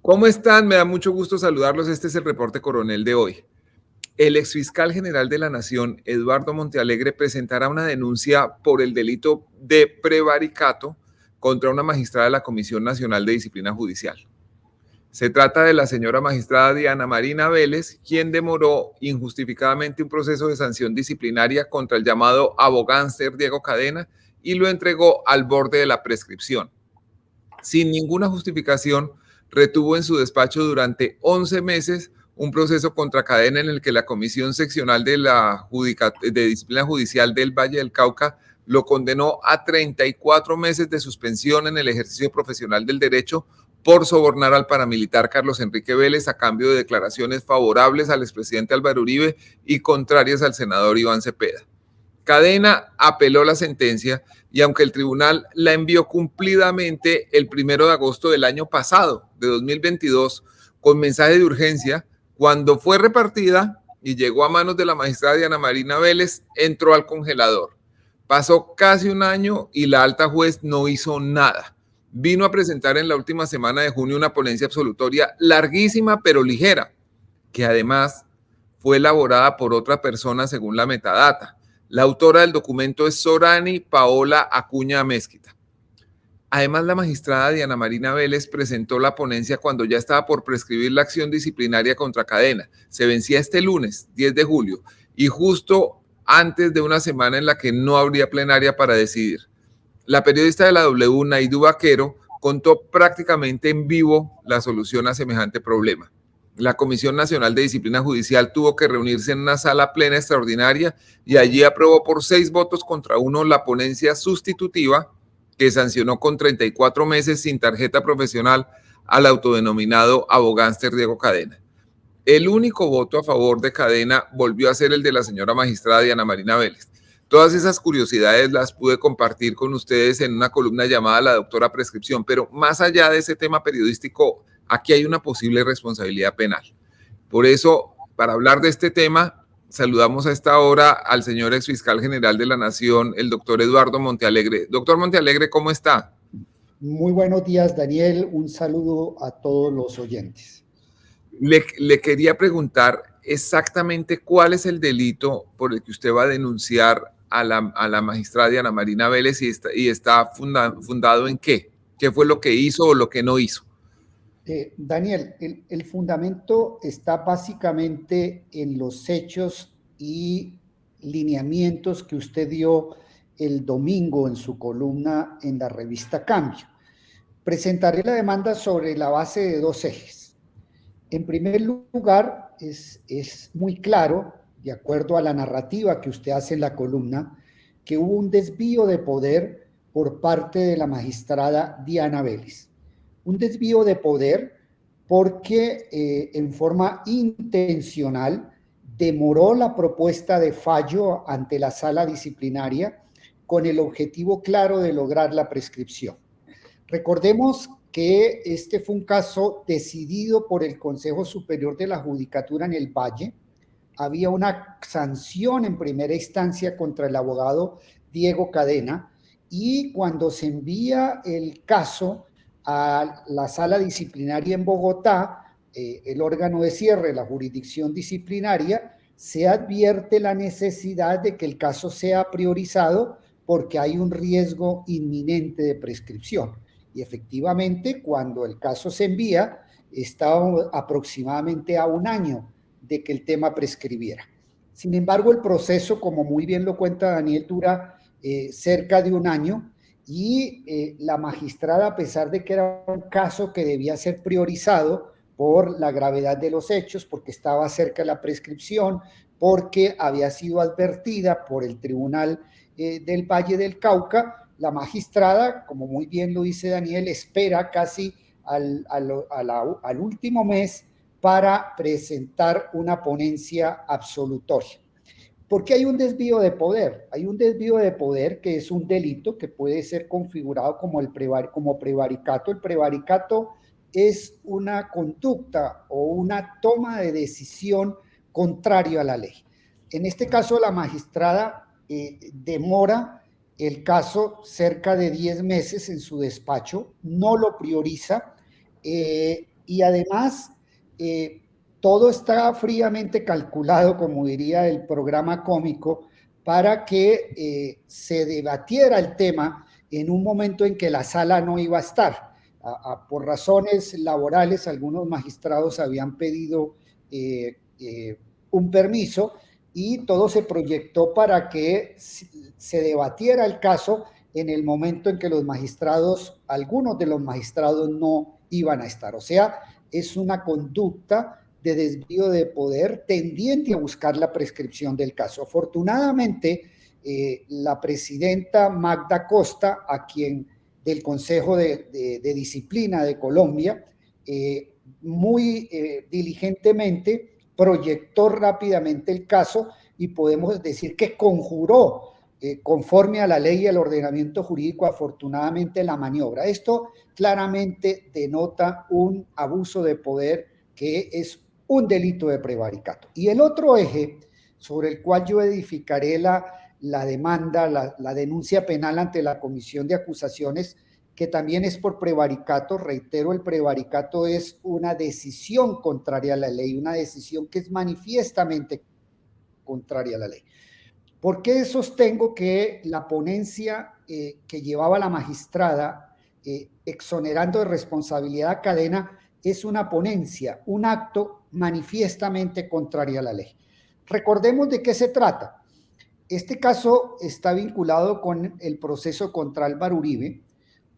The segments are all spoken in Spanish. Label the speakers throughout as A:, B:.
A: ¿Cómo están? Me da mucho gusto saludarlos. Este es el reporte coronel de hoy. El exfiscal general de la Nación, Eduardo Montealegre, presentará una denuncia por el delito de prevaricato contra una magistrada de la Comisión Nacional de Disciplina Judicial. Se trata de la señora magistrada Diana Marina Vélez, quien demoró injustificadamente un proceso de sanción disciplinaria contra el llamado abogánster Diego Cadena y lo entregó al borde de la prescripción. Sin ninguna justificación, retuvo en su despacho durante 11 meses un proceso contra Cadena en el que la Comisión Seccional de Disciplina Judicial del Valle del Cauca lo condenó a 34 meses de suspensión en el ejercicio profesional del derecho por sobornar al paramilitar Carlos Enrique Vélez a cambio de declaraciones favorables al expresidente Álvaro Uribe y contrarias al senador Iván Cepeda. Cadena apeló la sentencia y aunque el tribunal la envió cumplidamente el 1 de agosto del año pasado, de 2022, con mensaje de urgencia, cuando fue repartida y llegó a manos de la magistrada Diana Marina Vélez, entró al congelador. Pasó casi un año y la alta juez no hizo nada. Vino a presentar en la última semana de junio una ponencia absolutoria larguísima pero ligera, que además fue elaborada por otra persona según la metadata. La autora del documento es Sorani Paola Acuña Mezquita. Además, la magistrada Diana Marina Vélez presentó la ponencia cuando ya estaba por prescribir la acción disciplinaria contra Cadena. Se vencía este lunes, 10 de julio, y justo antes de una semana en la que no habría plenaria para decidir. La periodista de la W, Naidu Vaquero, contó prácticamente en vivo la solución a semejante problema. La Comisión Nacional de Disciplina Judicial tuvo que reunirse en una sala plena extraordinaria y allí aprobó por 6 votos contra 1 la ponencia sustitutiva que sancionó con 34 meses sin tarjeta profesional al autodenominado abogánster Diego Cadena. El único voto a favor de Cadena volvió a ser el de la señora magistrada Diana Marina Vélez. Todas esas curiosidades las pude compartir con ustedes en una columna llamada La Doctora Prescripción, pero más allá de ese tema periodístico, aquí hay una posible responsabilidad penal. Por eso, para hablar de este tema, saludamos a esta hora al señor exfiscal general de la Nación, el doctor Eduardo Montealegre. Doctor Montealegre, ¿cómo está?
B: Muy buenos días, Daniel. Un saludo a todos los oyentes.
A: Le quería preguntar exactamente cuál es el delito por el que usted va a denunciar a la magistrada Diana Marina Vélez y está fundado en qué. ¿Qué fue lo que hizo o lo que no hizo?
B: Daniel, el fundamento está básicamente en los hechos y lineamientos que usted dio el domingo en su columna en la revista Cambio. Presentaré la demanda sobre la base de 2 ejes. En primer lugar, es muy claro, de acuerdo a la narrativa que usted hace en la columna, que hubo un desvío de poder por parte de la magistrada Diana Vélez. Un desvío de poder porque en forma intencional demoró la propuesta de fallo ante la sala disciplinaria con el objetivo claro de lograr la prescripción. Recordemos que este fue un caso decidido por el Consejo Superior de la Judicatura en el Valle. Había una sanción en primera instancia contra el abogado Diego Cadena y cuando se envía el caso a la sala disciplinaria en Bogotá, el órgano de cierre, la jurisdicción disciplinaria, se advierte la necesidad de que el caso sea priorizado porque hay un riesgo inminente de prescripción. Y efectivamente, cuando el caso se envía, está aproximadamente a 1 año de que el tema prescribiera. Sin embargo, el proceso, como muy bien lo cuenta Daniel, dura cerca de 1 año y la magistrada, a pesar de que era un caso que debía ser priorizado por la gravedad de los hechos, porque estaba cerca de la prescripción, porque había sido advertida por el Tribunal del Valle del Cauca, la magistrada, como muy bien lo dice Daniel, espera casi al último mes para presentar una ponencia absolutoria. Porque hay un desvío de poder. Hay un desvío de poder que es un delito que puede ser configurado como prevaricato. El prevaricato es una conducta o una toma de decisión contraria a la ley. En este caso, la magistrada demora el caso cerca de 10 meses en su despacho, no lo prioriza, Y además, todo está fríamente calculado, como diría el programa cómico, para que se debatiera el tema en un momento en que la sala no iba a estar. Por razones laborales, algunos magistrados habían pedido un permiso y todo se proyectó para que se debatiera el caso en el momento en que los magistrados, algunos de los magistrados no iban a estar. O sea, es una conducta de desvío de poder tendiente a buscar la prescripción del caso. Afortunadamente, la presidenta Magda Costa, a quien del Consejo de Disciplina de Colombia, muy diligentemente proyectó rápidamente el caso y podemos decir que conjuró conforme a la ley y el ordenamiento jurídico, afortunadamente, la maniobra. Esto claramente denota un abuso de poder que es un delito de prevaricato. Y el otro eje sobre el cual yo edificaré la demanda, la denuncia penal ante la Comisión de Acusaciones, que también es por prevaricato. Reitero, el prevaricato es una decisión contraria a la ley, una decisión que es manifiestamente contraria a la ley. ¿Por qué sostengo que la ponencia que llevaba la magistrada exonerando de responsabilidad a Cadena es una ponencia, un acto manifiestamente contrario a la ley? Recordemos de qué se trata. Este caso está vinculado con el proceso contra Álvaro Uribe.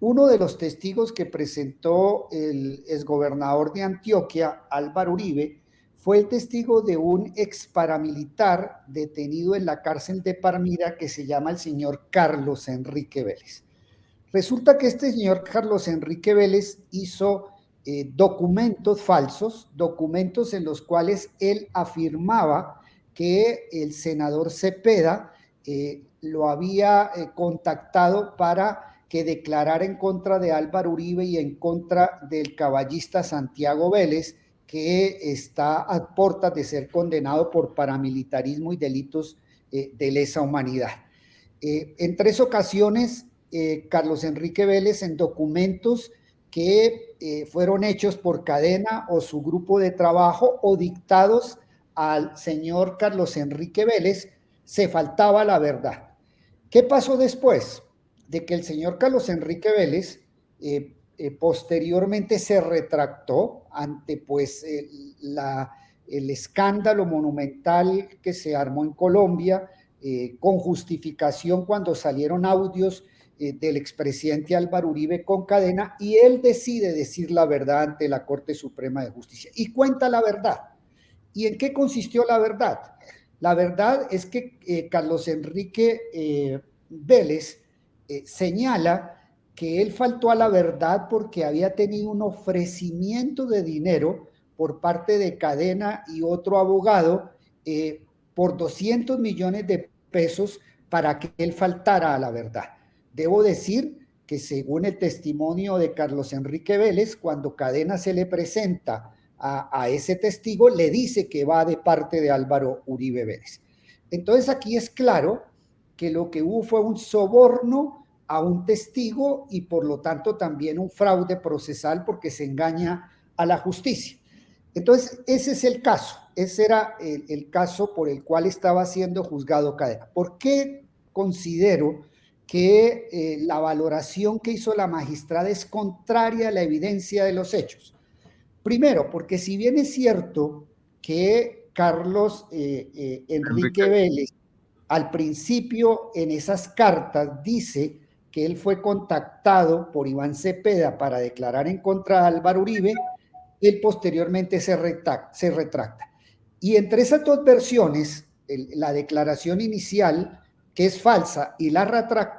B: Uno de los testigos que presentó el exgobernador de Antioquia, Álvaro Uribe, fue el testigo de un ex paramilitar detenido en la cárcel de Palmira que se llama el señor Carlos Enrique Vélez. Resulta que este señor Carlos Enrique Vélez hizo documentos falsos, documentos en los cuales él afirmaba que el senador Cepeda lo había contactado para que declarara en contra de Álvaro Uribe y en contra del caballista Santiago Vélez, que está a puertas de ser condenado por paramilitarismo y delitos de lesa humanidad. En 3 ocasiones, Carlos Enrique Vélez, en documentos que fueron hechos por Cadena o su grupo de trabajo o dictados al señor Carlos Enrique Vélez, se faltaba la verdad. ¿Qué pasó después? De que el señor Carlos Enrique Vélez posteriormente se retractó ante pues el escándalo monumental que se armó en Colombia, con justificación cuando salieron audios del expresidente Álvaro Uribe con Cadena, y él decide decir la verdad ante la Corte Suprema de Justicia y cuenta la verdad. ¿Y en qué consistió la verdad? La verdad es que Carlos Enrique Vélez señala que él faltó a la verdad porque había tenido un ofrecimiento de dinero por parte de Cadena y otro abogado por 200 millones de pesos para que él faltara a la verdad. Debo decir que según el testimonio de Carlos Enrique Vélez, cuando Cadena se le presenta a ese testigo, le dice que va de parte de Álvaro Uribe Vélez. Entonces aquí es claro que lo que hubo fue un soborno a un testigo y por lo tanto también un fraude procesal porque se engaña a la justicia. Entonces ese es el caso, ese era el caso por el cual estaba siendo juzgado Cadena. ¿Por qué considero que la valoración que hizo la magistrada es contraria a la evidencia de los hechos? Primero, porque si bien es cierto que Carlos Enrique Vélez al principio en esas cartas dice que él fue contactado por Iván Cepeda para declarar en contra de Álvaro Uribe, él posteriormente se retracta. Y entre esas dos versiones, la declaración inicial, que es falsa, y la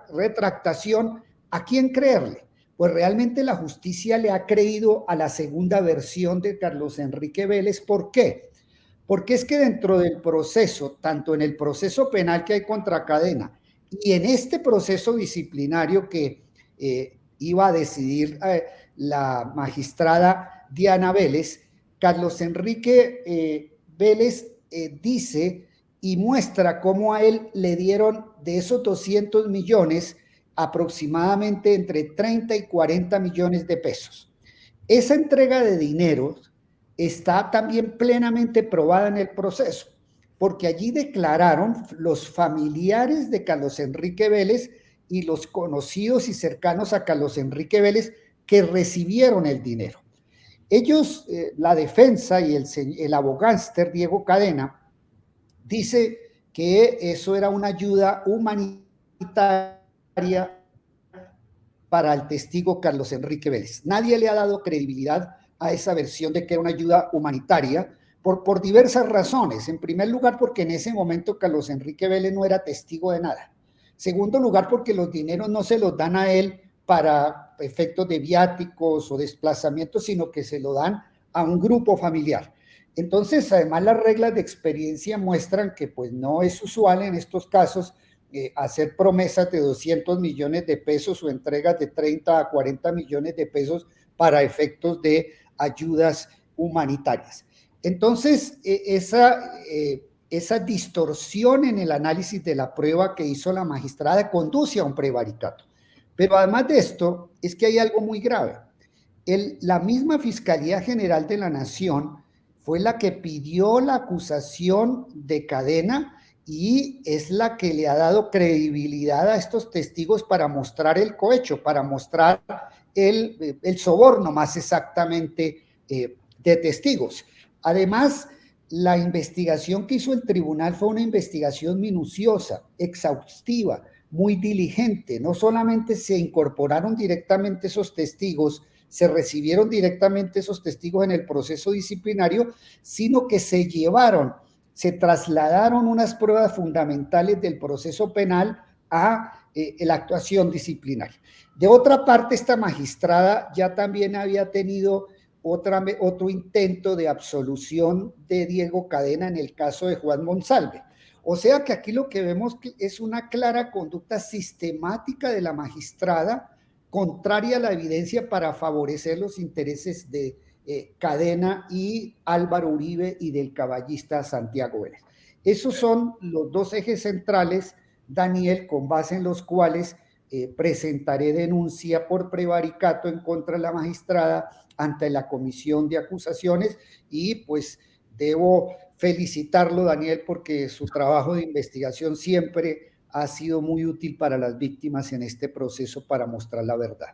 B: retractación, ¿a quién creerle? Pues realmente la justicia le ha creído a la segunda versión de Carlos Enrique Vélez. ¿Por qué? Porque es que dentro del proceso, tanto en el proceso penal que hay contra Cadena y en este proceso disciplinario que iba a decidir la magistrada Diana Vélez, Carlos Enrique Vélez dice y muestra cómo a él le dieron de esos 200 millones aproximadamente entre 30 y 40 millones de pesos. Esa entrega de dinero está también plenamente probada en el proceso, porque allí declararon los familiares de Carlos Enrique Vélez y los conocidos y cercanos a Carlos Enrique Vélez que recibieron el dinero. Ellos, la defensa y el abogánster Diego Cadena, dice que eso era una ayuda humanitaria para el testigo Carlos Enrique Vélez. Nadie le ha dado credibilidad a esa versión de que era una ayuda humanitaria por diversas razones. En primer lugar, porque en ese momento Carlos Enrique Vélez no era testigo de nada. Segundo lugar, porque los dineros no se los dan a él para efectos de viáticos o desplazamientos, sino que se lo dan a un grupo familiar. Entonces, además, las reglas de experiencia muestran que pues no es usual en estos casos hacer promesas de 200 millones de pesos o entregas de 30 a 40 millones de pesos para efectos de ayudas humanitarias. Entonces, esa distorsión en el análisis de la prueba que hizo la magistrada conduce a un prevaricato. Pero además de esto, es que hay algo muy grave. La misma Fiscalía General de la Nación fue la que pidió la acusación de Cadena y es la que le ha dado credibilidad a estos testigos para mostrar el cohecho, para mostrar el soborno más exactamente de testigos. Además, la investigación que hizo el tribunal fue una investigación minuciosa, exhaustiva, muy diligente. No solamente se incorporaron directamente esos testigos, se recibieron directamente esos testigos en el proceso disciplinario, sino que se trasladaron unas pruebas fundamentales del proceso penal a la actuación disciplinaria. De otra parte, esta magistrada ya también había tenido otro intento de absolución de Diego Cadena en el caso de Juan Monsalve. O sea que aquí lo que vemos es una clara conducta sistemática de la magistrada contraria a la evidencia para favorecer los intereses de Cadena y Álvaro Uribe y del caballista Santiago Vélez. Esos son los dos ejes centrales, Daniel, con base en los cuales presentaré denuncia por prevaricato en contra de la magistrada ante la comisión de acusaciones y pues debo felicitarlo, Daniel, porque su trabajo de investigación siempre ha sido muy útil para las víctimas en este proceso para mostrar la verdad.